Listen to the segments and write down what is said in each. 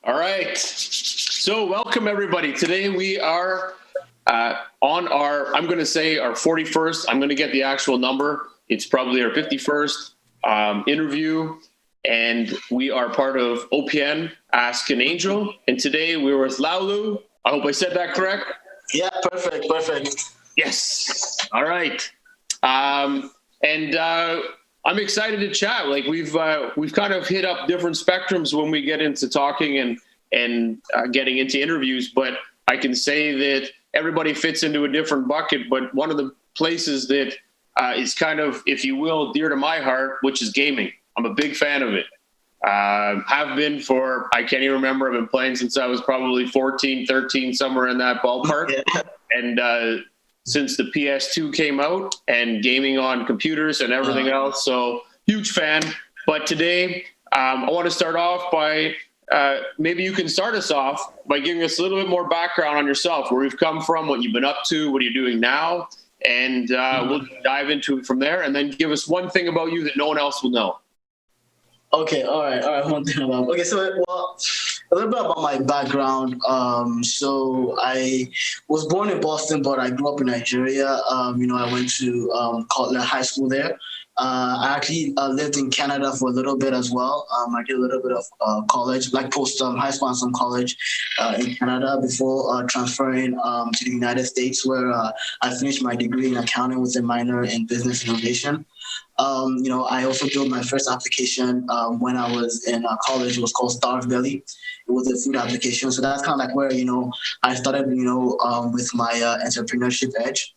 All right. So welcome everybody. Today we are on I'm going to say our 41st. I'm going to get the actual number. It's probably our 51st interview. And we are part of OPN, Ask an Angel. And today we're with Laolu. I hope I said that correct. Yeah, perfect. Yes. All right. I'm excited to chat. Like we've kind of hit up different spectrums when we get into talking and getting into interviews, but I can say that everybody fits into a different bucket. But one of the places that is kind of, if you will, dear to my heart, which is gaming. I'm a big fan of it. Have been for, I can't even remember. I've been playing since I was probably 14, 13, somewhere in that ballpark. Yeah. And since the PS2 came out and gaming on computers and everything else. So huge fan. But today I want to start off by, maybe you can start us off by giving us a little bit more background on yourself, where you've come from, what you've been up to, what are you doing now? And we'll dive into it from there. And then give us one thing about you that no one else will know. Okay, all right. One thing about. Okay, so a little bit about my background. So I was born in Boston, but I grew up in Nigeria. I went to high school there. I actually lived in Canada for a little bit as well. I did a little bit of college, like post high school and some college in Canada before transferring to the United States, where I finished my degree in accounting with a minor in business innovation. I also built my first application when I was in college. It was called Starve Belly. It was a food application. So that's kind of like where, I started, with my entrepreneurship edge.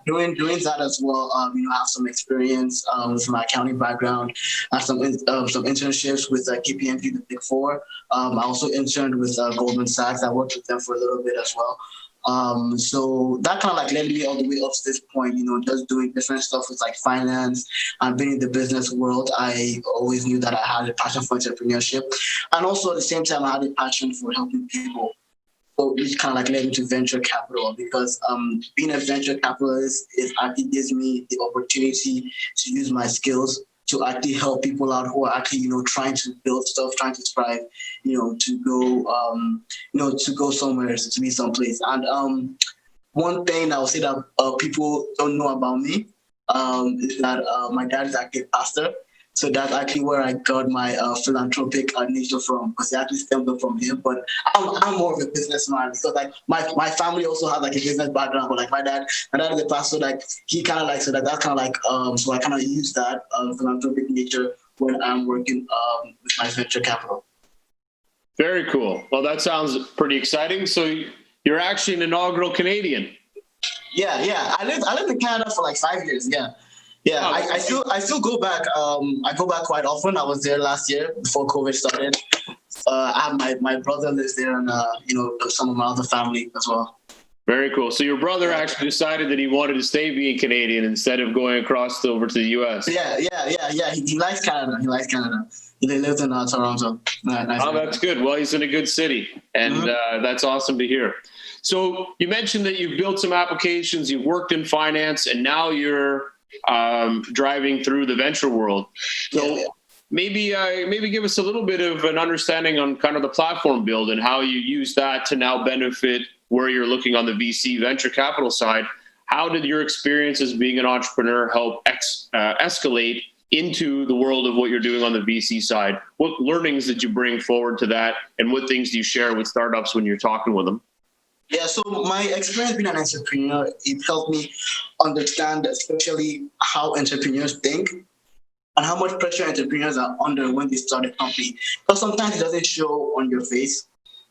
Doing that as well. I have some experience with my accounting background. I have some internships with KPMG, the Big Four. I also interned with Goldman Sachs. I worked with them for a little bit as well. So that kind of like led me all the way up to this point, just doing different stuff with like finance and being in the business world. I always knew that I had a passion for entrepreneurship, and also at the same time I had a passion for helping people. So which kind of like led me to venture capital, because being a venture capitalist actually gives me the opportunity to use my skills to actually help people out who are actually, trying to build stuff, trying to thrive, to go somewhere, to be someplace. And one thing I would say that people don't know about me is that my dad is actually a pastor. So that's actually where I got my philanthropic nature from, because it actually stemmed up from him. But I'm more of a businessman, because like my family also has like a business background. But like my dad is a pastor. Like he kind of like, so that's kind of like so I kind of use that philanthropic nature when I'm working with my venture capital. Very cool. Well, that sounds pretty exciting. So you're actually an inaugural Canadian. Yeah. I lived in Canada for like 5 years. Yeah. Yeah, I still go back. I go back quite often. I was there last year before COVID started. I have my brother lives there, and some of my other family as well. Very cool. So your brother actually decided that he wanted to stay being Canadian instead of going across over to the US. Yeah. He likes Canada. He lives in Toronto. Nice. Oh, that's good. Well, he's in a good city, and that's awesome to hear. So you mentioned that you've built some applications, you've worked in finance, and now you're driving through the venture world. So maybe give us a little bit of an understanding on kind of the platform build and how you use that to now benefit where you're looking on the VC venture capital side. How did your experience as being an entrepreneur help escalate into the world of what you're doing on the VC side? What learnings did you bring forward to that, and what things do you share with startups when you're talking with them? Yeah, so my experience being an entrepreneur, it helped me understand especially how entrepreneurs think and how much pressure entrepreneurs are under when they start a company. Because sometimes it doesn't show on your face,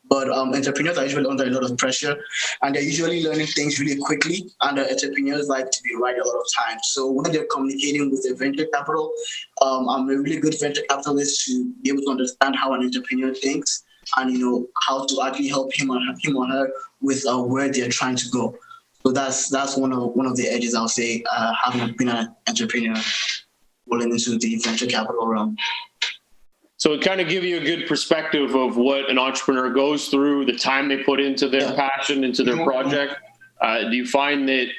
but entrepreneurs are usually under a lot of pressure, and they're usually learning things really quickly, and entrepreneurs like to be right a lot of times. So when they're communicating with a venture capital, I'm a really good venture capitalist to be able to understand how an entrepreneur thinks, and how to actually help him or her with where they're trying to go. So that's one of the edges I'll say, having been an entrepreneur rolling into the venture capital realm. So it kind of give you a good perspective of what an entrepreneur goes through, the time they put into their passion, into their project. Do you find that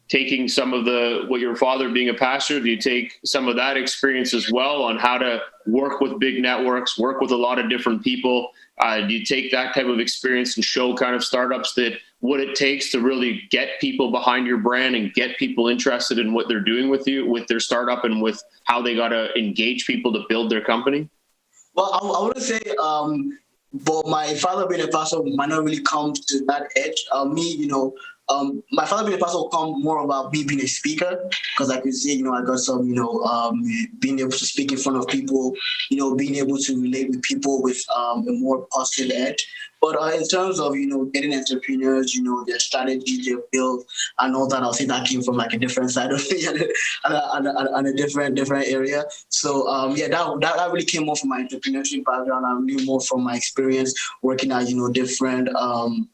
taking some of what your father being a pastor, do you take some of that experience as well on how to work with big networks, work with a lot of different people? Do you take that type of experience and show kind of startups that what it takes to really get people behind your brand and get people interested in what they're doing with you, with their startup, and with how they got to engage people to build their company? Well, I wouldn't say, but my father being a pastor might not really come to that edge. My father being a pastor will come more about me being a speaker, because I could say, I got some, being able to speak in front of people, being able to relate with people with a more positive edge. But in terms of, getting entrepreneurs, their strategy, their build, and all that, I'll say that came from like a different side of me and a different area. So that really came more from my entrepreneurship background, and really more from my experience working at, different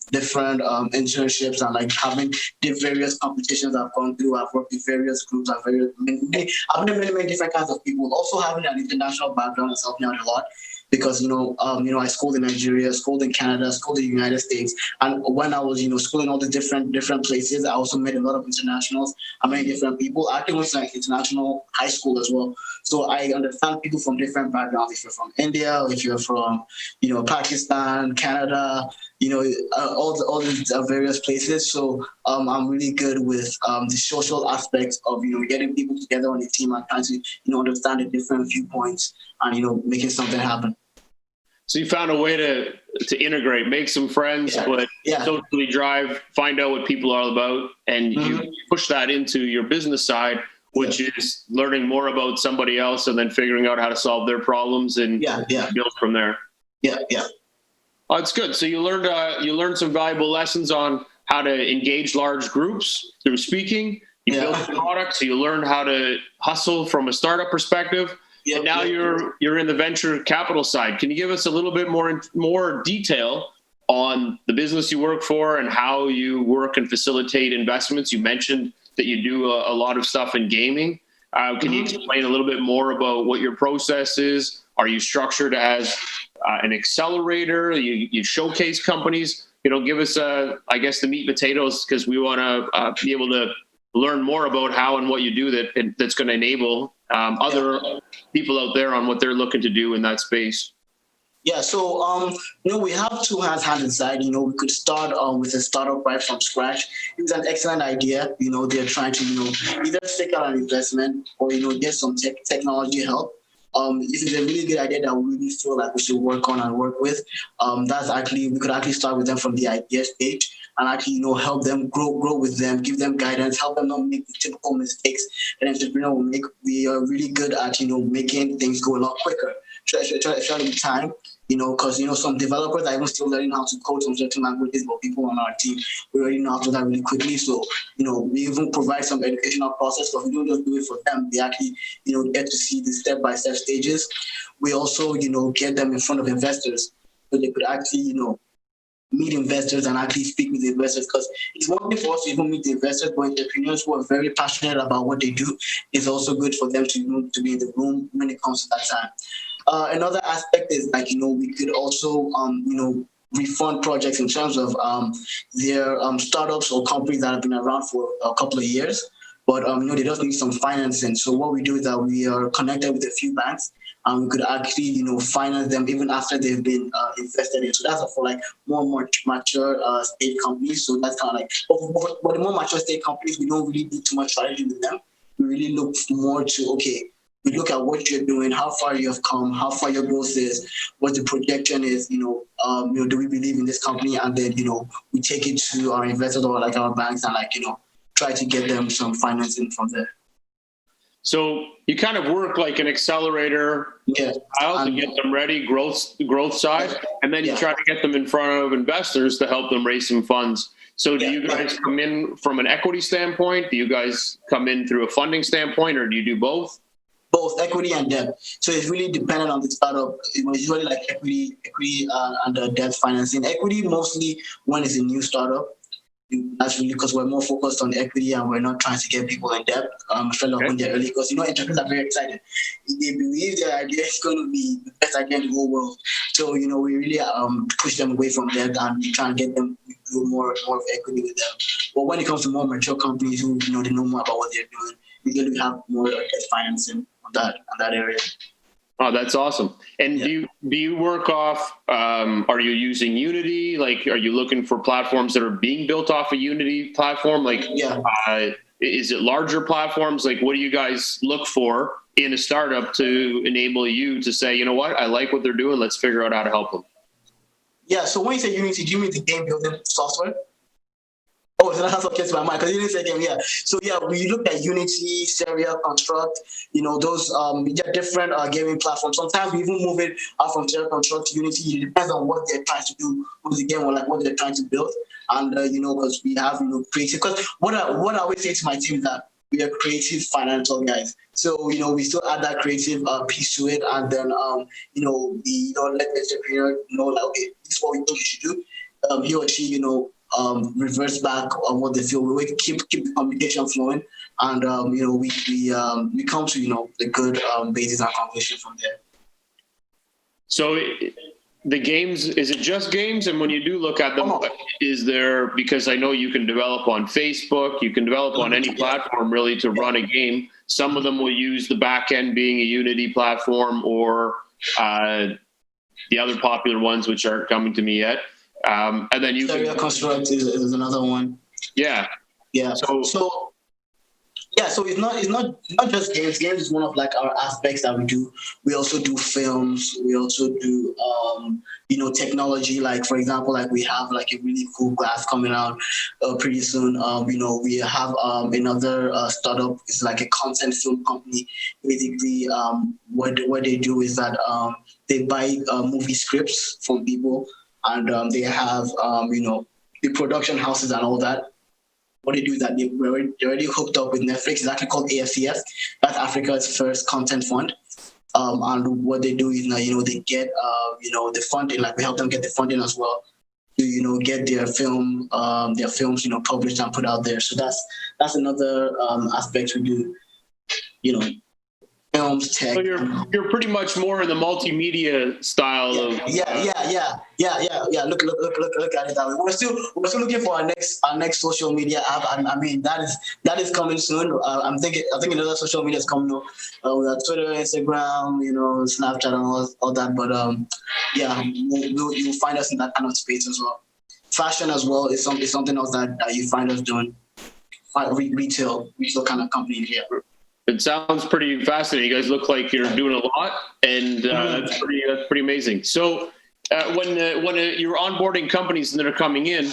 internships, and like having the various competitions I've gone through. I've worked with various groups, I've met many different kinds of people. Also having an international background has helped me out a lot. Because, I schooled in Nigeria, schooled in Canada, schooled in the United States. And when I was, schooling all the different places, I also met a lot of internationals and many different people. I actually went to like international high school as well. So I understand people from different backgrounds. If you're from India, or if you're from, Pakistan, Canada, all these various places. So I'm really good with the social aspects of, getting people together on a team and trying to, understand the different viewpoints and, making something happen. So you found a way to integrate, make some friends, but socially drive, find out what people are all about, and you push that into your business side, which is learning more about somebody else and then figuring out how to solve their problems and build from there. Yeah. Oh, it's good. So you learned some valuable lessons on how to engage large groups through speaking. You built a product, so you learned how to hustle from a startup perspective. And now you're in the venture capital side. Can you give us a little bit more detail on the business you work for and how you work and facilitate investments? You mentioned that you do a lot of stuff in gaming. Can you explain a little bit more about what your process is? Are you structured as an accelerator? You showcase companies? Give us, I guess, the meat and potatoes, because we want to be able to learn more about how and what you do that's going to enable other people out there on what they're looking to do in that space. Yeah, so, we have two hands inside. We could start with a startup right from scratch. It's an excellent idea. They're trying to, either take out an investment or, get some technology help. This is a really good idea that we really feel like we should work on and work with. We could actually start with them from the idea stage and actually, help them grow with them, give them guidance, help them not make the typical mistakes an entrepreneur will make. We are really good at, making things go a lot quicker, especially with time. Because, some developers are even still learning how to code some certain languages, but people on our team, we already know how to do that really quickly. So, we even provide some educational process, because we don't just do it for them. They actually, get to see the step-by-step stages. We also, get them in front of investors, so they could actually, meet investors and actually speak with the investors. Because it's one thing for us to even meet the investors, but entrepreneurs who are very passionate about what they do, is also good for them to be in the room when it comes to that time. Another aspect is we could also, refund projects in terms of their startups or companies that have been around for a couple of years, but they just need some financing. So what we do is that we are connected with a few banks, and we could actually, finance them even after they've been invested in. So that's for like more mature state companies. So that's kind of like, but the more mature state companies, we don't really do too much strategy with them. We really look more to, we look at what you're doing, how far you have come, how far your growth is, what the projection is, do we believe in this company? And then, we take it to our investors or like our banks and try to get them some financing from there. So you kind of work like an accelerator to get them ready, growth side, and then you try to get them in front of investors to help them raise some funds. So do you guys come in from an equity standpoint? Do you guys come in through a funding standpoint, or do you do both? Both equity and debt. So it's really dependent on the startup. It's usually like equity and debt financing. Equity mostly when it's a new startup. That's really because we're more focused on equity and we're not trying to get people in debt, especially when they're early. Because entrepreneurs are very excited. They believe their idea is going to be the best idea in the whole world. So we really push them away from debt and we try and get them do more of equity with them. But when it comes to more mature companies who they know more about what they're doing, usually have more debt financing on that area. Oh, that's awesome. And do you work off, are you using Unity? Like, are you looking for platforms that are being built off a Unity platform? Like, is it larger platforms? Like, what do you guys look for in a startup to enable you to say, you know what, I like what they're doing. Let's figure out how to help them. Yeah. So when you say Unity, do you mean the game building software? Oh, so that's what came to my mind because you didn't say game. Yeah. So we look at Unity, Seria, Construct. Those different gaming platforms. Sometimes we even move it out from Seria, Construct to Unity. It depends on what they're trying to do with the game or like what they're trying to build. And because we have creative. Because what I always say to my team is that we are creative financial guys. So we still add that creative piece to it, and then we let the entrepreneur know like, okay, this is what we think you should do. He or she reverse back on what they feel. We keep the communication flowing, and we come to the good basis and conclusion from there. So the games, is it just games? And when you do look at them, is there, because I know you can develop on Facebook, you can develop on any platform really to run a game. Some of them will use the back end being a Unity platform or the other popular ones which aren't coming to me yet. And then you can Construct is another one. Yeah. So it's not just games. Games is one of like our aspects that we do. We also do films. We also do technology. Like for example, like we have like a really cool glass coming out pretty soon. We have another startup. It's like a content film company. Basically, what they do is that they buy movie scripts from people, and they have the production houses and all that. What they do is that they're already hooked up with Netflix. It's actually called AFCF. That's Africa's first content fund. And what they do is now, they get, the funding, like we help them get the funding as well to, get their films, published and put out there. So that's another aspect we do, films, tech. So you're pretty much more in the multimedia style of. Yeah. Look at it that way. We're still looking for our next social media app, and I mean that is coming soon. I think another social media is coming up. We have Twitter, Instagram, Snapchat, and all that. But you'll find us in that kind of space as well. Fashion as well is something else that you find us doing. Retail kind of company here. It sounds pretty fascinating. You guys look like you're doing a lot, and that's pretty amazing. So when you're onboarding companies that are coming in,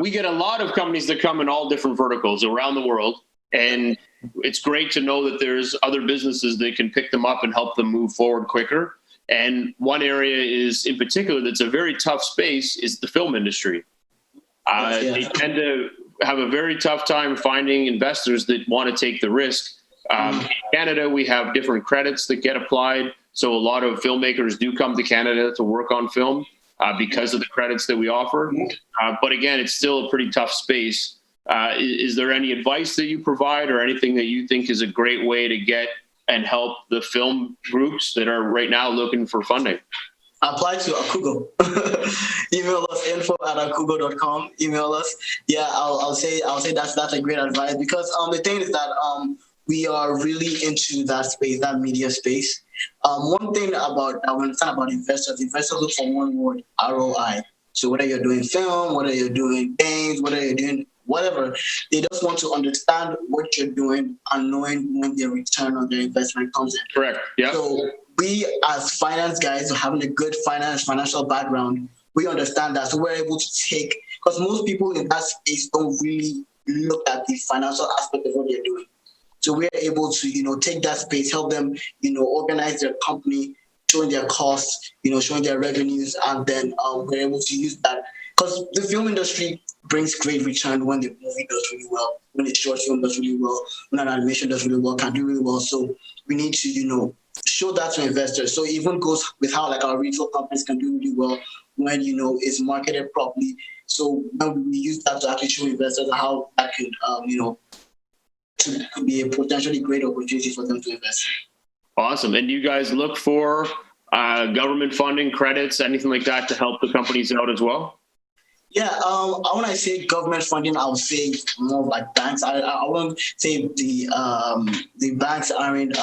we get a lot of companies that come in all different verticals around the world, and it's great to know that there's other businesses that can pick them up and help them move forward quicker. And one area is in particular that's a very tough space is the film industry. They tend to have a very tough time finding investors that want to take the risk. In Canada, we have different credits that get applied. So a lot of filmmakers do come to Canada to work on film because of the credits that we offer. But again, it's still a pretty tough space. Is there any advice that you provide or anything that you think is a great way to get and help the film groups that are right now looking for funding? Apply to Akugo. Email us info@akugo.com. Email us. Yeah, I'll say that's a great advice because the thing is that we are really into that space, that media space. One thing about when it's about investors look for one word: ROI. So whether you're doing film, whether you're doing games, whether you're doing whatever, they just want to understand what you're doing and knowing when their return on their investment comes in. Correct. Yeah. So we, as finance guys, having a good financial background, we understand that. So we're able to take, because most people in that space don't really look at the financial aspect of what they're doing. So we're able to, take that space, help them, organize their company, showing their costs, showing their revenues, and then we're able to use that. Because the film industry brings great return when the movie does really well, when the short film does really well, when an animation does really well, can do really well. So we need to, show that to investors. So it even goes with how like our retail companies can do really well when, it's marketed properly. So when we use that to actually show investors how that could, could be a potentially great opportunity for them to invest. Awesome. And you guys look for government funding, credits, anything like that to help the companies out as well? Yeah, when I say government funding, I would say more like banks. I wouldn't say the banks aren't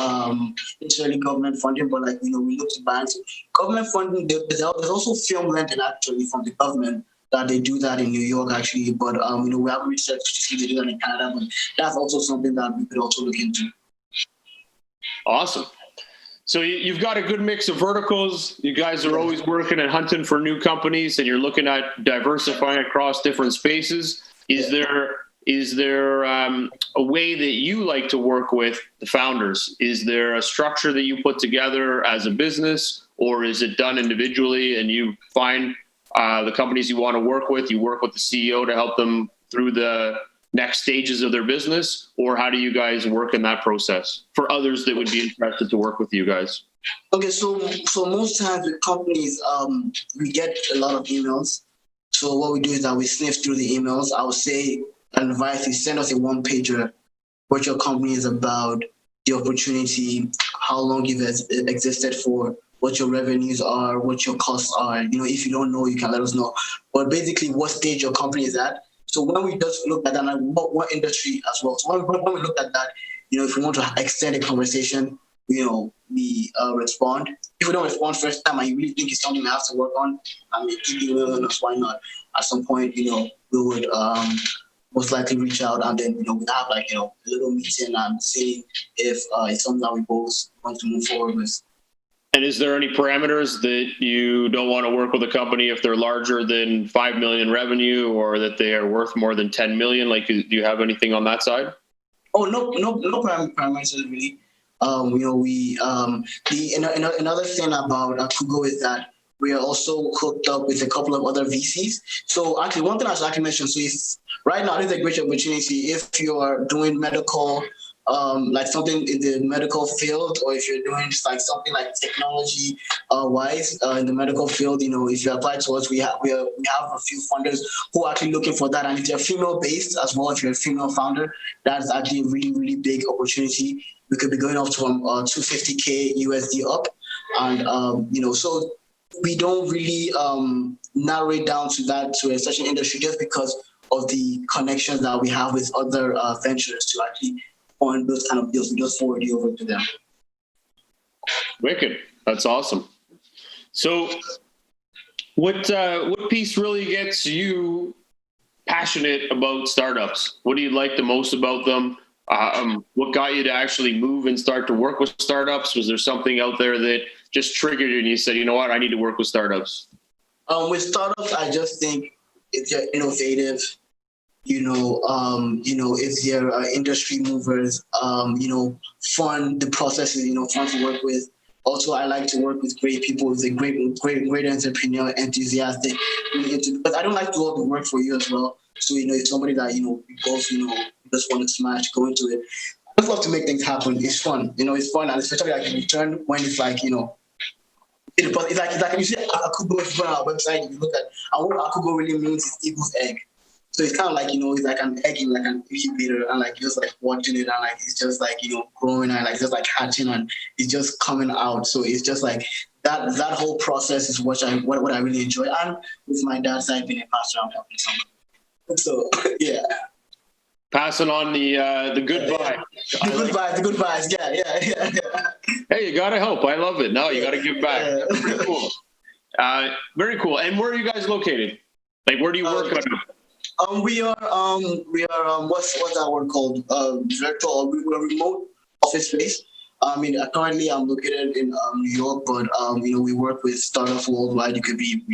necessarily government funding, but like we look to banks. Government funding. There's also film lending actually from the government that they do that in New York actually, but we have research to see they do that in Canada, but that's also something that we could also look into. Awesome. So you've got a good mix of verticals. You guys are always working and hunting for new companies, and you're looking at diversifying across different spaces. Is there a way that you like to work with the founders? Is there a structure that you put together as a business, or is it done individually and you find the companies you want to work with, you work with the CEO to help them through the next stages of their business, or how do you guys work in that process for others that would be interested to work with you guys? Okay, so most times with companies, we get a lot of emails. So what we do is that we sniff through the emails. I would say advice is send us a one pager, what your company is about, the opportunity, how long you've existed for, what your revenues are, what your costs are. If you don't know, you can let us know. But basically, what stage your company is at. So when we just look at that, and what industry as well. So when we look at that, if we want to extend a conversation, we respond. If we don't respond first time and you really think it's something we have to work on, keep emailing us, why not? At some point, we would most likely reach out and then, we'd have a little meeting and see if it's something that we both want to move forward with. And is there any parameters that you don't want to work with a company if they're larger than 5 million revenue, or that they are worth more than 10 million? Like, do you have anything on that side? Oh, no parameters really. Another thing about Akugo is that we are also hooked up with a couple of other VCs. So actually, one thing I should actually mention, so right now, this is a great opportunity if you are doing medical, like something in the medical field, or if you're doing just like something like technology wise in the medical field, if you apply to us, we have a few funders who are actually looking for that. And if you're female based as well, if you're a female founder, that's actually a really, really big opportunity. We could be going up from 250K USD up. And, so we don't really narrow it down to a certain industry just because of the connections that we have with other ventures to actually on those kind of deals. We just forward you over to them. Wicked. That's awesome. So what piece really gets you passionate about startups? What do you like the most about them? What got you to actually move and start to work with startups? Was there something out there that just triggered you and you said, you know what, I need to work with startups? With startups, I just think if they're innovative, if they're industry movers, fun, the processes, fun to work with. Also, I like to work with great people, with a great entrepreneur, enthusiastic, because I don't like to do all the work for you as well. So, it's somebody that, we both, just want to smash, go into it. I just love to make things happen. It's fun, it's fun. And especially like in return when it's like, it's like you see Akugo, if you go on our website, you look at, and what Akugo really means is eagle's egg. So it's kind of like, it's like an egg in like an incubator, and like just like watching it, and like it's just like, growing and like just like hatching, and it's just coming out. So it's just like that whole process is what I really enjoy. And with my dad's side being a pastor, I'm helping someone. So yeah. Passing on the good vibe. The good vibes. Yeah. Hey, you gotta help. I love it. No, you gotta give back. Yeah. Very cool. Very cool. And where are you guys located? Like, where do you work on? We are what's that word called? Virtual. We're remote office space. Currently I'm located in New York, but we work with startups worldwide. It could be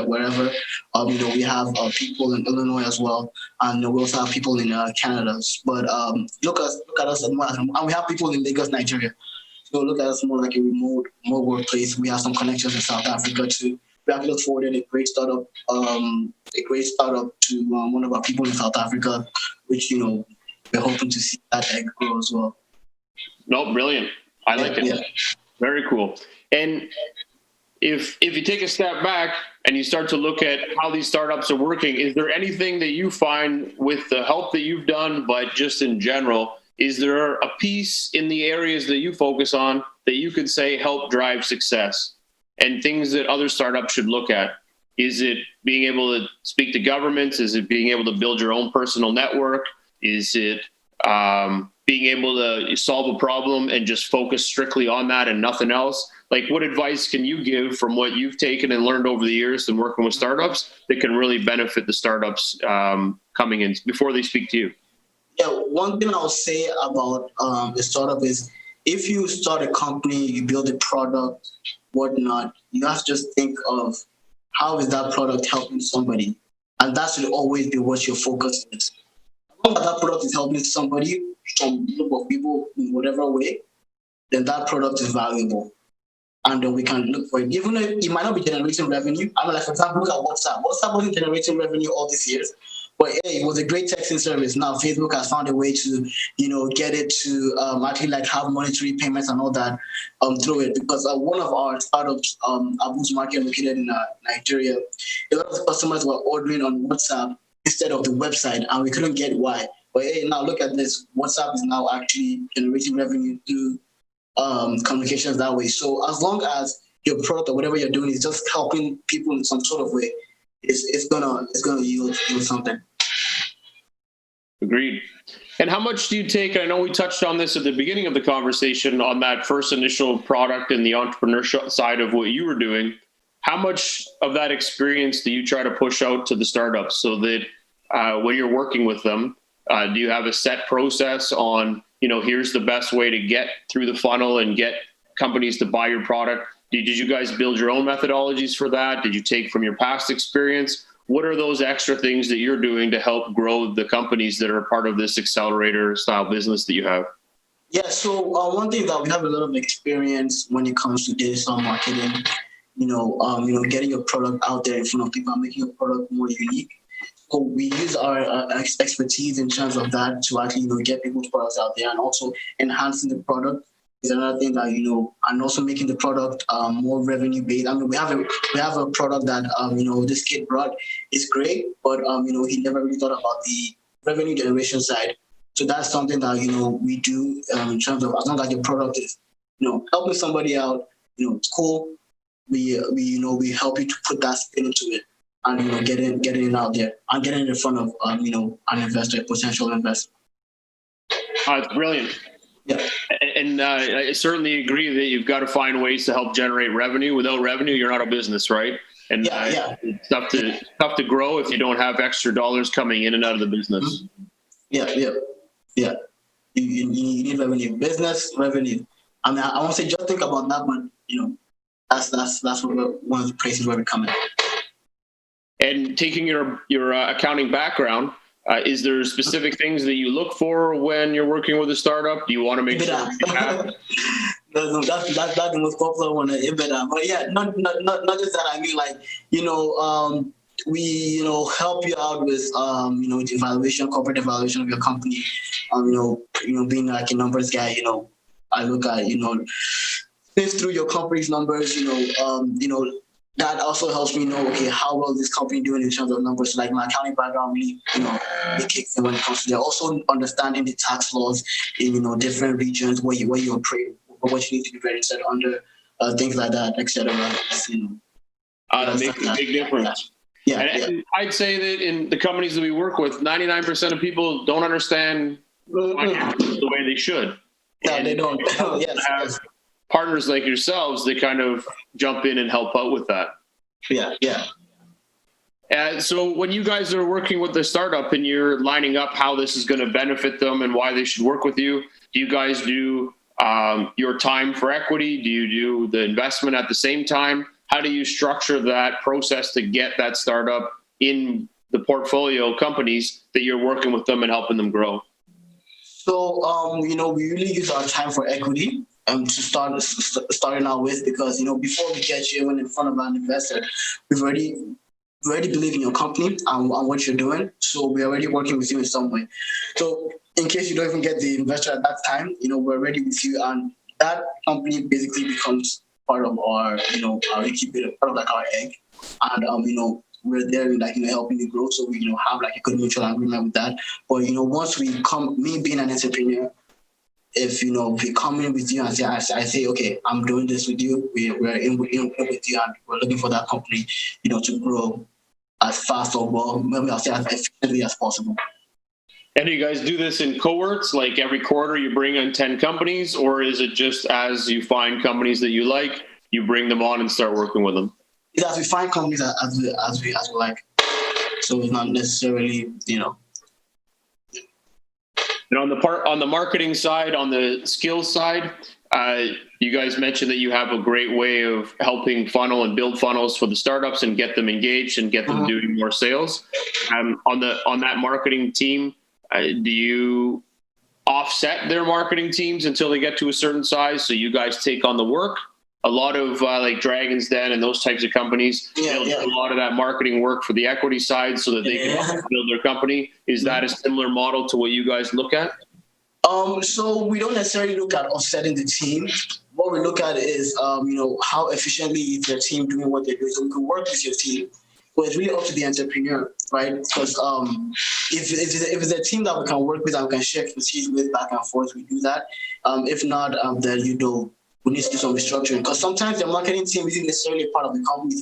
wherever. We have people in Illinois as well, and we also have people in Canada. But look at us, and we have people in Lagos, Nigeria. So look at us more like a remote workplace. We have some connections in South Africa too. We actually forwarded a great startup to one of our people in South Africa, which we're hoping to see that egg grow as well. No, brilliant. I like it. Yeah. Very cool. And if you take a step back and you start to look at how these startups are working, is there anything that you find with the help that you've done, but just in general, is there a piece in the areas that you focus on that you could say help drive success and things that other startups should look at? Is it being able to speak to governments? Is it being able to build your own personal network? Is it being able to solve a problem and just focus strictly on that and nothing else? Like, what advice can you give from what you've taken and learned over the years and working with startups that can really benefit the startups coming in before they speak to you? Yeah, one thing I'll say about the startup is, if you start a company, you build a product, whatnot, you have to just think of how is that product helping somebody, and that should always be what your focus is. As long as that product is helping somebody, some group of people in whatever way, then that product is valuable. And then we can look for it. Even though it might not be generating revenue. I mean, like, for example, look at WhatsApp. WhatsApp wasn't generating revenue all these years, but hey, it was a great texting service. Now Facebook has found a way to, get it to actually like have monetary payments and all that through it. Because one of our startups, Abu's Market, located in Nigeria, a lot of customers were ordering on WhatsApp instead of the website, and we couldn't get why. But hey, now look at this. WhatsApp is now actually generating revenue through communications that way. So as long as your product or whatever you're doing is just helping people in some sort of way, it's gonna yield something. Agreed. And how much do you take? I know we touched on this at the beginning of the conversation on that first initial product and the entrepreneurship side of what you were doing. How much of that experience do you try to push out to the startups so that when you're working with them, do you have a set process on, here's the best way to get through the funnel and get companies to buy your product? Did you guys build your own methodologies for that? Did you take from your past experience? What are those extra things that you're doing to help grow the companies that are part of this accelerator style business that you have? Yeah, so one thing that we have a lot of experience when it comes to digital marketing, getting your product out there in front of people and making your product more unique. So we use our expertise in terms of that to actually, get people's products out there, and also enhancing the product is another thing that, and also making the product more revenue based. I mean, we have a product that, this kid brought is great, but, he never really thought about the revenue generation side. So that's something that, we do in terms of, as long as your product is, helping somebody out, it's cool. We help you to put that spin into it. And getting it out there and getting it in front of an investor, a potential investor. It's brilliant. Yeah, and I certainly agree that you've got to find ways to help generate revenue. Without revenue, you're not a business, right? And it's tough to grow if you don't have extra dollars coming in and out of the business. Yeah. You need revenue, business revenue. I mean, I won't say just think about that, but that's one of the places where we come in. And taking your accounting background, is there specific things that you look for when you're working with a startup? Do you want to make sure you have? No, that's the most popular one, EBITDA. But yeah, not just that. I mean, like, we help you out with the evaluation, corporate evaluation of your company. Being like a numbers guy, I look at sift through your company's numbers. That also helps me know, okay, how well this company doing in terms of numbers. So like my accounting background really, it kicks in when it comes to that. Also understanding the tax laws in, different regions where you operate, what you need to be registered under, things like that, etc. That makes a big difference. Yeah. And I'd say that in the companies that we work with, 99% of people don't understand finances the way they should. No, they don't. Yes. Partners like yourselves that kind of jump in and help out with that. Yeah. So when you guys are working with the startup and you're lining up how this is going to benefit them and why they should work with you, do you guys do your time for equity? Do you do the investment at the same time? How do you structure that process to get that startup in the portfolio companies that you're working with them and helping them grow? So, we really use our time for equity. To starting out with, because before we get you in front of an investor, we already believe in your company and what you're doing, so we're already working with you in some way. So in case you don't even get the investor at that time, we're ready with you, and that company basically becomes part of our our incubator, part of like our egg, and we're there helping you grow, so we have like a good mutual agreement with that. But once we come, me being an entrepreneur, if we come in with you and I say, okay, I'm doing this with you. We're in with you, and we're looking for that company, to grow as fast or maybe I'll say as efficiently as possible. And do you guys do this in cohorts? Like every quarter you bring on 10 companies, or is it just as you find companies that you like, you bring them on and start working with them? It's as we find companies as we like. So it's not necessarily, And on the marketing side, on the skills side, you guys mentioned that you have a great way of helping funnel and build funnels for the startups and get them engaged and get them doing more sales. On that marketing team, do you offset their marketing teams until they get to a certain size, so you guys take on the work? A lot of like Dragon's Den and those types of companies, they'll do a lot of that marketing work for the equity side so that they can build their company. Is that a similar model to what you guys look at? So we don't necessarily look at offsetting the team. What we look at is, how efficiently is your team doing what they do. So we can work with your team, but it's really up to the entrepreneur, right? Because if it's a team that we can work with and we can share expertise with back and forth, we do that. If not, then we need to do some restructuring, because sometimes the marketing team isn't necessarily part of the company.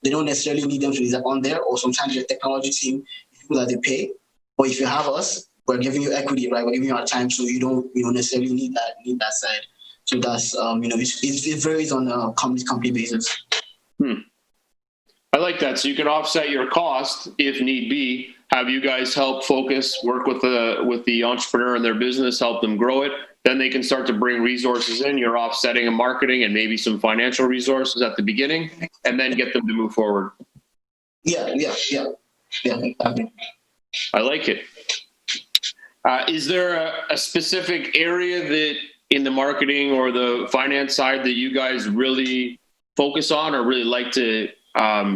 They don't necessarily need them to be on there, or sometimes the technology team, people that they pay. Or if you have us, we're giving you equity, right? We're giving you our time, so you don't necessarily need that side. So that's it varies on a company basis. I like that. So you can offset your cost if need be. Have you guys help focus, work with the entrepreneur and their business, help them grow it. Then they can start to bring resources in. You're offsetting and marketing and maybe some financial resources at the beginning, and then get them to move forward. Yeah. Exactly. I like it. Is there a specific area that in the marketing or the finance side that you guys really focus on or really like to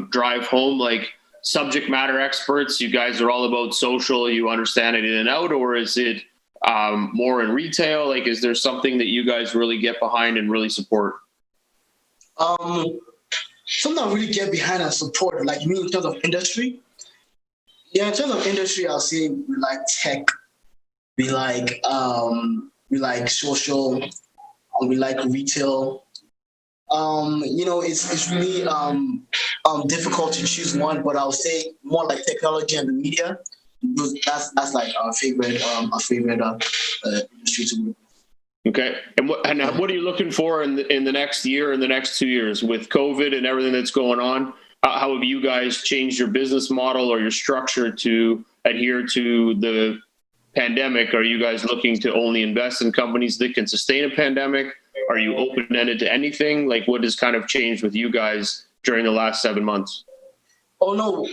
drive home, like subject matter experts? You guys are all about social, you understand it in and out, or is it more in retail? Like, is there something that you guys really get behind and really support? Something I really get behind and support, like you mean in terms of industry? Yeah, in terms of industry, I'll say we like tech, we like social, we like retail. It's really difficult to choose one, but I'll say more like technology and the media. That's like our favorite industry to work. Okay, and what are you looking for in the next year and the next 2 years with COVID and everything that's going on? How have you guys changed your business model or your structure to adhere to the pandemic? Are you guys looking to only invest in companies that can sustain a pandemic? Are you open-ended to anything? Like, what has kind of changed with you guys during the last 7 months? Oh no,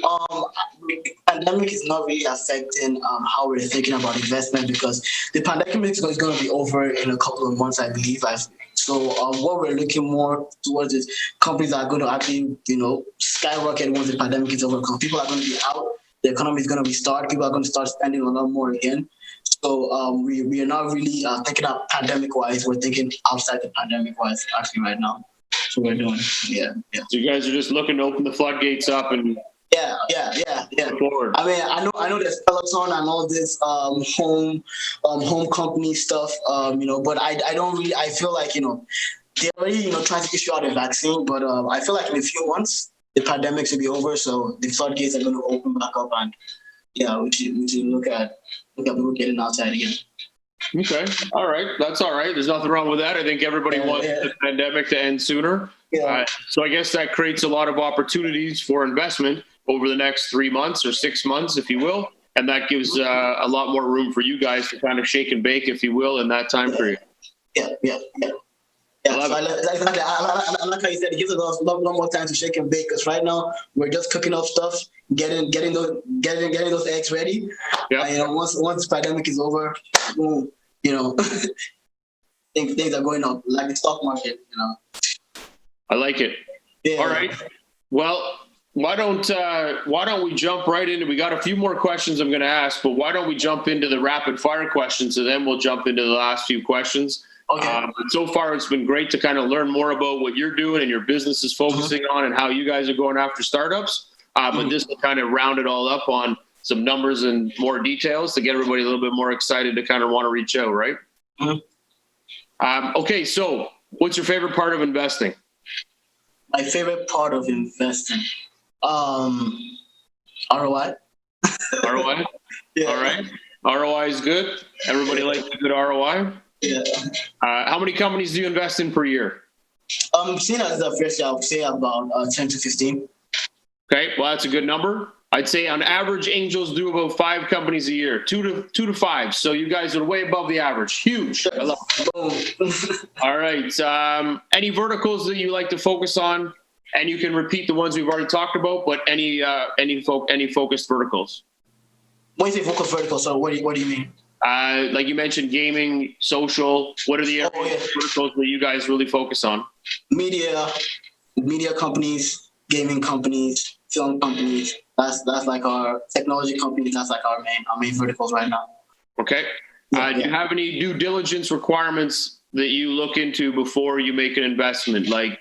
the pandemic is not really affecting how we're thinking about investment, because the pandemic is going to be over in a couple of months, I believe. So what we're looking more towards is companies that are going to actually, skyrocket once the pandemic is over, because people are going to be out, the economy is going to restart, people are going to start spending a lot more again. So we are not really thinking of pandemic-wise, we're thinking outside the pandemic-wise actually right now. So we're doing, yeah. So you guys are just looking to open the floodgates up and yeah. forward. I mean, I know there's Peloton and all this home company stuff, but I don't really. I feel like they're already trying to issue out a vaccine, but I feel like in a few months the pandemic should be over, so the floodgates are going to open back up, and we should look at people getting outside again. Okay. All right. That's all right. There's nothing wrong with that. I think everybody wants the pandemic to end sooner. Yeah. So I guess that creates a lot of opportunities for investment over the next 3 months or 6 months, if you will. And that gives a lot more room for you guys to kind of shake and bake, if you will, in that time period. Yeah. So I like how you said it gives us a lot more time to shake and bake, because right now we're just cooking up stuff, getting those eggs ready. Yeah. And, once the pandemic is over, boom, things are going up like the stock market. I like it. Yeah. All right. Well, why don't we jump right into? We got a few more questions I'm going to ask, but why don't we jump into the rapid fire questions, and then we'll jump into the last few questions. Okay. So far, it's been great to kind of learn more about what you're doing and your business is focusing on, and how you guys are going after startups. But this will kind of round it all up on some numbers and more details to get everybody a little bit more excited to kind of want to reach out, right? Okay, so what's your favorite part of investing? My favorite part of investing, ROI. ROI? Yeah. All right. ROI is good. Everybody likes a good ROI. Yeah. How many companies do you invest in per year? Seeing as the first year, I would say about 10 to 15. Okay, well, that's a good number. I'd say on average, angels do about 5 companies a year, two to 5. So you guys are way above the average. Huge. I love it. All right. Any verticals that you like to focus on? And you can repeat the ones we've already talked about, but any focused verticals. When you say focus vertical, so what do you mean? Like you mentioned, gaming, social. What are the areas verticals that you guys really focus on? Media companies, gaming companies, film companies. That's like our technology companies. That's like our main verticals right now. Okay. Do you have any due diligence requirements that you look into before you make an investment? Like,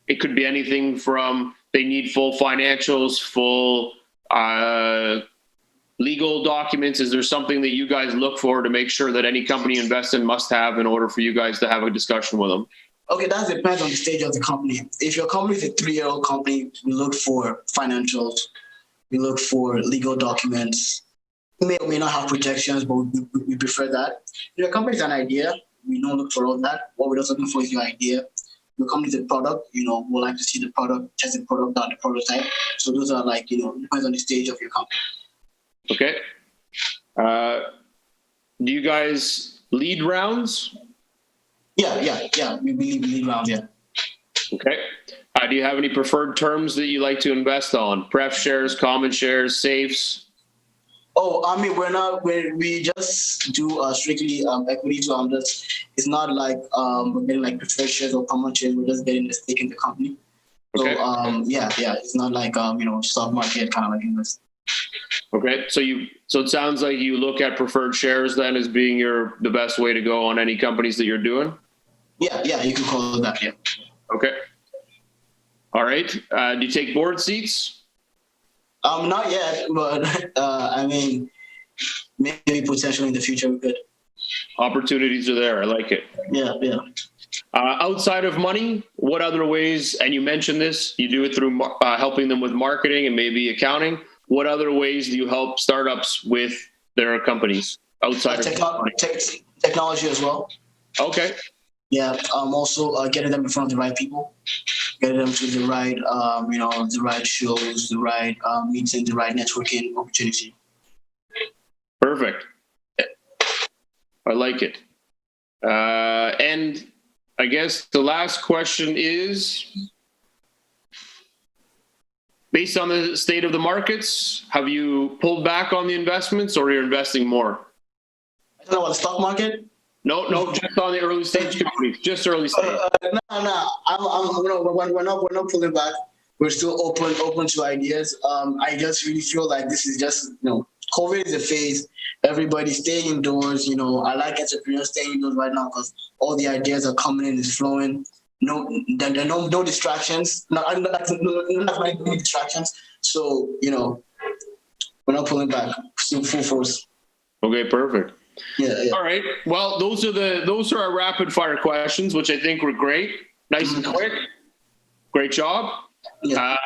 it could be anything from they need full financials, full legal documents. Is there something that you guys look for to make sure that any company you invest in must have in order for you guys to have a discussion with them? Okay, that depends on the stage of the company. If your company is a 3-year-old company, we look for financials, we look for legal documents. We may or may not have projections, but we prefer that. If your company is an idea, we don't look for all that. What we're just looking for is your idea. Your company is a product, we like to see the product, test the product out, the prototype. So those are like, depends on the stage of your company. Okay. Do you guys lead rounds? Yeah. We lead rounds, yeah. Okay. Do you have any preferred terms that you like to invest on? Pref shares, common shares, safes? Oh, I mean, we just do strictly equity. So it's not like we're getting like preferred shares or common shares. We're just getting a stake in the company. So okay. It's not like stock market kind of like invest. Okay, so it sounds like you look at preferred shares then as being the best way to go on any companies that you're doing? Yeah, you can call it that, yeah. Okay. All right. Do you take board seats? Not yet, but I mean, maybe potentially in the future we could. Opportunities are there. I like it. Yeah. Outside of money, what other ways, and you mentioned this, you do it through helping them with marketing and maybe accounting. What other ways do you help startups with their companies outside of technology as well? Okay. Yeah. Also getting them in front of the right people, getting them to the right, the right shows, the right meetings, the right networking opportunity. Perfect. I like it. And I guess the last question is, based on the state of the markets, have you pulled back on the investments or you're investing more? I don't know about the stock market. No, just on the early stage companies, just early stage. No. We're not pulling back. We're still open to ideas. I just really feel like this is just, COVID is a phase. Everybody staying indoors. I like entrepreneurs staying indoors right now because all the ideas are coming in, it's flowing. No distractions. No distractions. So we're not pulling back. Still full force. Okay, perfect. Yeah. All right. Well, those are our rapid fire questions, which I think were great, nice and quick. Great job. Yeah.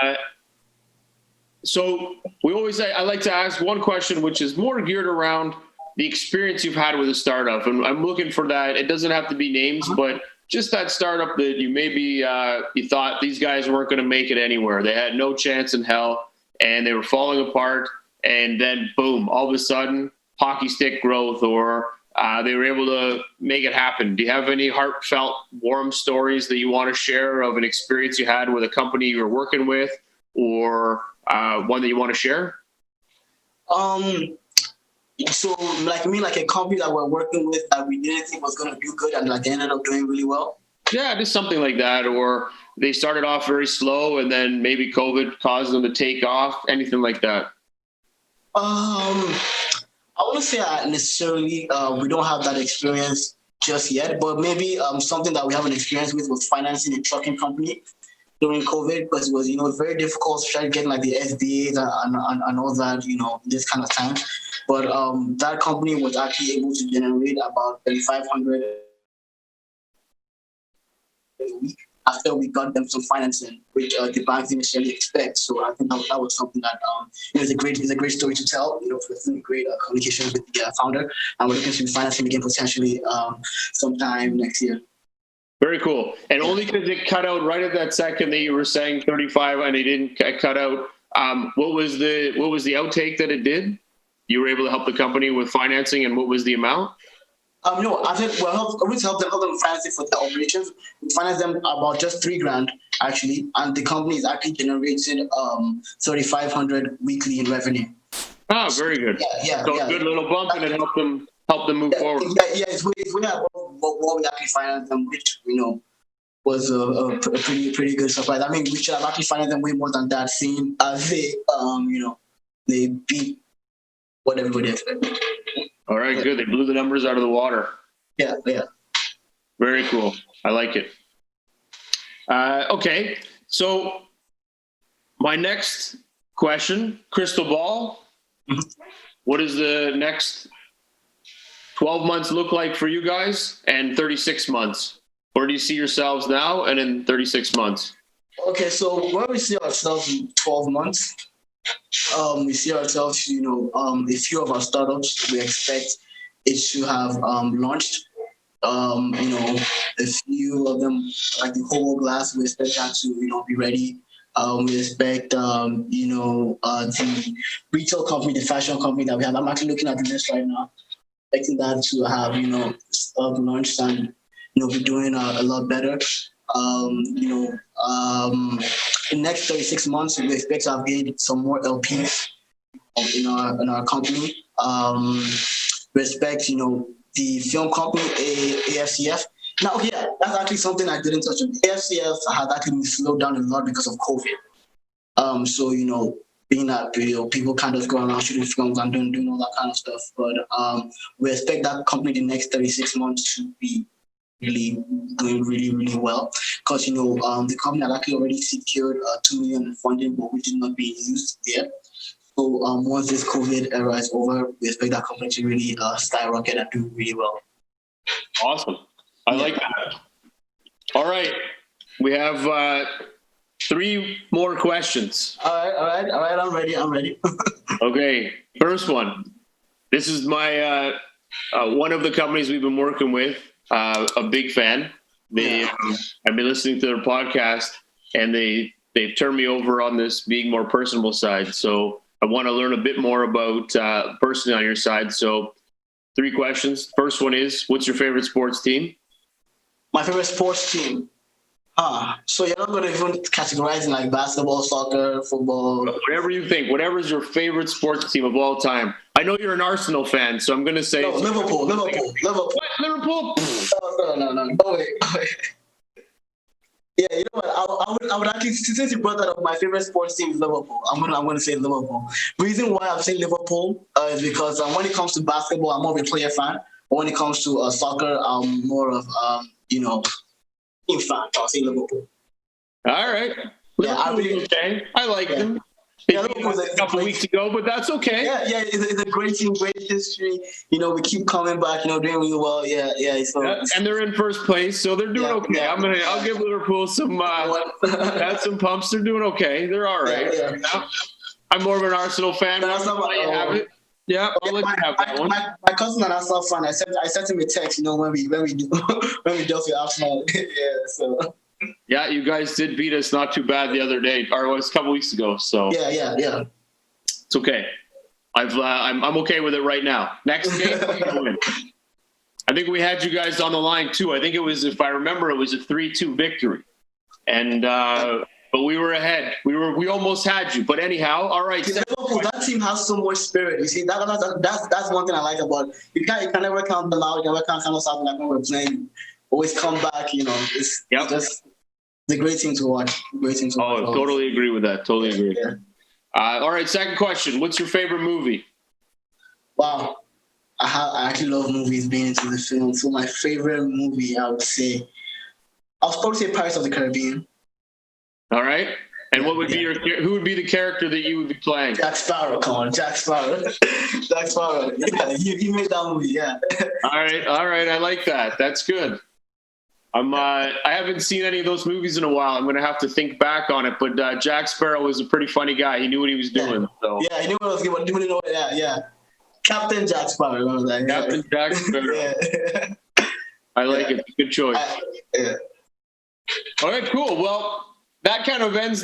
So I like to ask one question, which is more geared around the experience you've had with a startup, and I'm looking for that. It doesn't have to be names, but just that startup that you maybe you thought these guys weren't going to make it anywhere. They had no chance in hell, and they were falling apart, and then boom, all of a sudden, hockey stick growth, or they were able to make it happen. Do you have any heartfelt, warm stories that you want to share of an experience you had with a company you were working with, or one that you want to share? So like a company that we're working with that we didn't think was going to do good and like they ended up doing really well? Yeah, just something like that. Or they started off very slow and then maybe COVID caused them to take off, anything like that. I wouldn't say necessarily we don't have that experience just yet, but maybe something that we have an experience with was financing a trucking company. during COVID because it was, very difficult to try to get like the SDAs and all that, this kind of time. But that company was actually able to generate about 3,500 a week after we got them some financing, which the banks didn't necessarily expect. So I think that was something that is a great story to tell. It's a great communication with the founder, and we're looking to finance him again potentially sometime next year. Very cool. And only because it cut out right at that second that you were saying 35 and it didn't cut out. What was the outtake that it did? You were able to help the company with financing, and what was the amount? No, I think we help them financing for the operations. We finance them about just $3,000 actually, and the company is actually generating 3,500 weekly in revenue. Oh, very good. Yeah. So a good little bump, and it helped them move forward. It's way above what we actually financed them, which was a pretty good surprise. I mean, we should have actually financed them way more than that, seeing as they beat what everybody expected. All right, good. They blew the numbers out of the water. Yeah. Very cool. I like it. Okay, so my next question, crystal ball. What does the next 12 months look like for you guys, and 36 months? Where do you see yourselves now and in 36 months? Okay, so where we see ourselves in 12 months, we see ourselves, a few of our startups, we expect it to have launched. A few of them, like the Hobo Glass, we expect that to, be ready. We expect, the retail company, the fashion company that we have. I'm actually looking at the list right now, expecting that to have, launched and, be doing a lot better. In the next 36 months, we expect to have gained some more LPs in our company. We expect, the film company, AFCF. Now, that's actually something I didn't touch on. AFCF has actually been slowed down a lot because of COVID. So, being that people kind of go around shooting films and doing all that kind of stuff. But we expect that company the next 36 months to be really doing really well, because the company had actually already secured $2 million in funding, but which is not being used yet. So once this COVID era is over, we expect that company to really skyrocket and do really well. Awesome. I like that. All right. We have 3 more questions. All right. I'm ready. Okay. First one. This is my one of the companies we've been working with. A big fan. I've been listening to their podcast, and they've turned me over on this being more personable side. So I want to learn a bit more about personally on your side. So 3 questions. First one is, what's your favorite sports team? My favorite sports team. So you're not going to even categorize in like basketball, soccer, football? Whatever you think. Whatever is your favorite sports team of all time. I know you're an Arsenal fan, so I'm going to say... No, Liverpool. What? Liverpool? No. Wait. Yeah, you know what? I would actually, since you brought that up, my favorite sports team is Liverpool. I'm gonna say Liverpool. The reason why I'm saying Liverpool is because when it comes to basketball, I'm more of a player fan. But when it comes to soccer, I'm more of team fan. I'll say Liverpool. All right. Liverpool's okay. I like them. Liverpool's a couple weeks ago, but that's okay. Yeah, it's a great team, great history. We keep coming back, doing really well. And they're in first place, so they're doing okay. Yeah. I'll give Liverpool some some pumps. They're doing okay. They're all right. Yeah. I'm more of an Arsenal fan. But that's not have it. Yeah, I'll let you have that one. My cousin and Arsenal fan. I sent him a text. When we do with Arsenal. So. Yeah, you guys did beat us not too bad the other day, or it was a couple weeks ago. So yeah. It's okay. I'm okay with it right now. Next game, I think we had you guys on the line too. I think it was, if I remember, it was a 3-2 victory, and but we were ahead. We almost had you, but anyhow, all right. Liverpool, that team has so much spirit. You see, that's one thing I like about it. You can never count them out. You never count us out like when we're playing. Always come back, it's just the great thing to watch. Oh, totally agree with that. Totally agree. Yeah. All right, second question. What's your favorite movie? Wow. I actually love movies, being into the film. So my favorite movie, I would probably say Pirates of the Caribbean. All right. And Yeah, what would be who would be the character that you would be playing? Jack Sparrow, come on, Jack Sparrow. Jack Sparrow. Yeah, you made that movie, yeah. All right. I like that. That's good. I haven't seen any of those movies in a while. I'm going to have to think back on it. But Jack Sparrow was a pretty funny guy. He knew what he was doing. So. Yeah, he knew what he was doing. Yeah. Captain Jack Sparrow. Remember that? Captain Jack Sparrow. Yeah. I like it. Good choice. Yeah. All right, cool. Well, that kind of ends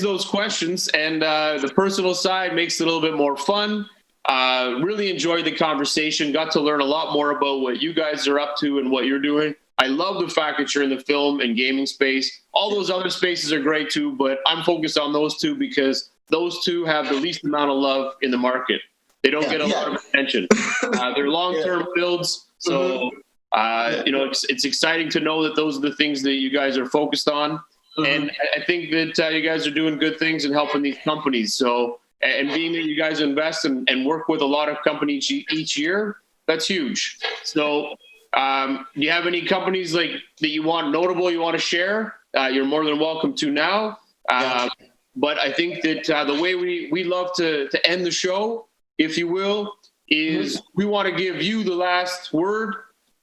those questions, and the personal side makes it a little bit more fun. Really enjoyed the conversation. Got to learn a lot more about what you guys are up to and what you're doing. I love the fact that you're in the film and gaming space. All those other spaces are great too, but I'm focused on those two because those two have the least amount of love in the market. They don't get a lot of attention. They're long-term builds, so it's exciting to know that those are the things that you guys are focused on. And I think that you guys are doing good things and helping these companies. So, and being that you guys invest and work with a lot of companies each year, that's huge. So, do you have any companies that you want to share? You're more than welcome to now. But I think that the way we love to end the show, if you will, is we want to give you the last word.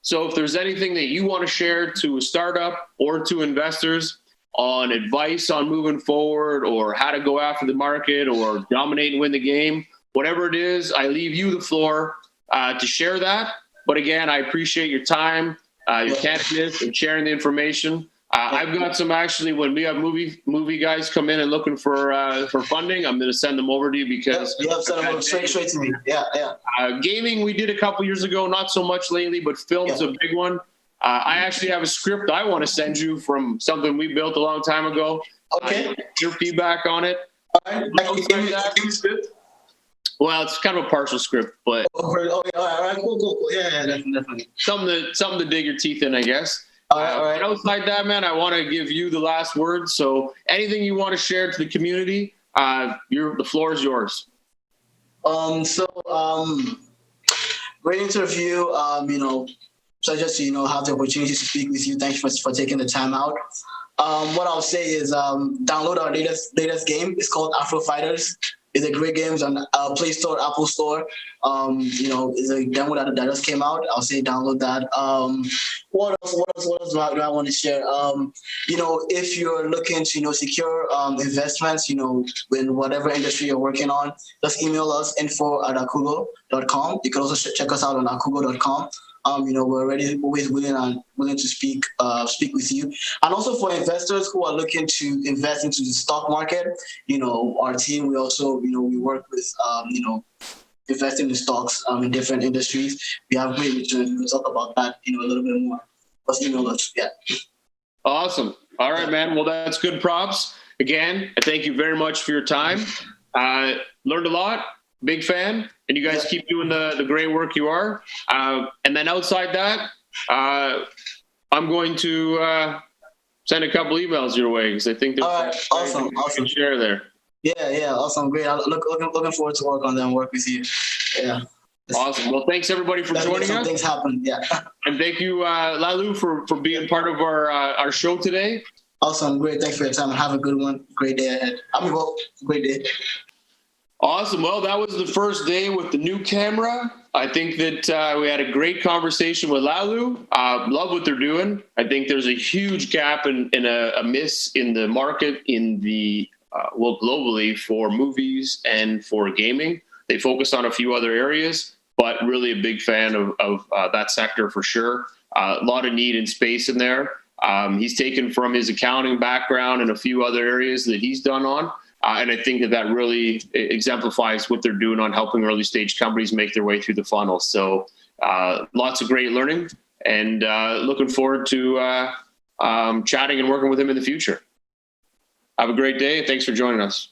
So if there's anything that you want to share to a startup or to investors on advice on moving forward or how to go after the market or dominate and win the game, whatever it is, I leave you the floor to share that. But again, I appreciate your time, your candidness, and sharing the information. I've got some actually when we have movie guys come in and looking for funding, I'm going to send them over to you because send them straight to me. Yeah. Gaming we did a couple years ago, not so much lately, but film's a big one. I actually have a script I want to send you from something we built a long time ago. Okay. Your feedback on it. All right. Script. Well, it's kind of a partial script, but all right, cool. Yeah, definitely. Something to dig your teeth in, I guess. All right. But outside that, man, I want to give you the last word. So anything you want to share to the community, the floor is yours. Great interview. So just to, have the opportunity to speak with you. Thanks for taking the time out. What I'll say is download our latest game. It's called Afro Fighters. It's a great game. It's on Play Store, Apple Store. It's a demo that just came out. I'll say download that. What else do I want to share? If you're looking to, secure investments, in whatever industry you're working on, just email us info@akugo.com. You can also check us out on akugo.com. We're always willing to speak with you. And also for investors who are looking to invest into the stock market, our team, we also, we work with, investing in stocks in different industries. We have great returns. We'll talk about that, a little bit more. Just email us. Yeah. Awesome. All right, man. Well, that's good props. Again, I thank you very much for your time. Learned a lot. Big fan. And you guys keep doing the great work you are. And then outside that, I'm going to send a couple emails your way because I think there's awesome. Share there. Yeah, awesome, great. I'm looking forward to work on them, work with you. Yeah. Awesome. Well, thanks everybody for joining us. Things happen, yeah. And thank you, Laolu, for being part of our show today. Awesome, great. Thanks for your time. Have a good one. Great day ahead. Great day. Awesome. Well, that was the first day with the new camera. I think that we had a great conversation with Laolu. Love what they're doing. I think there's a huge gap and a miss in the market in the globally for movies and for gaming. They focus on a few other areas, but really a big fan of that sector for sure. A lot of need and space in there. He's taken from his accounting background and a few other areas that he's done on. And I think that really exemplifies what they're doing on helping early stage companies make their way through the funnel. So lots of great learning and looking forward to chatting and working with him in the future. Have a great day. Thanks for joining us.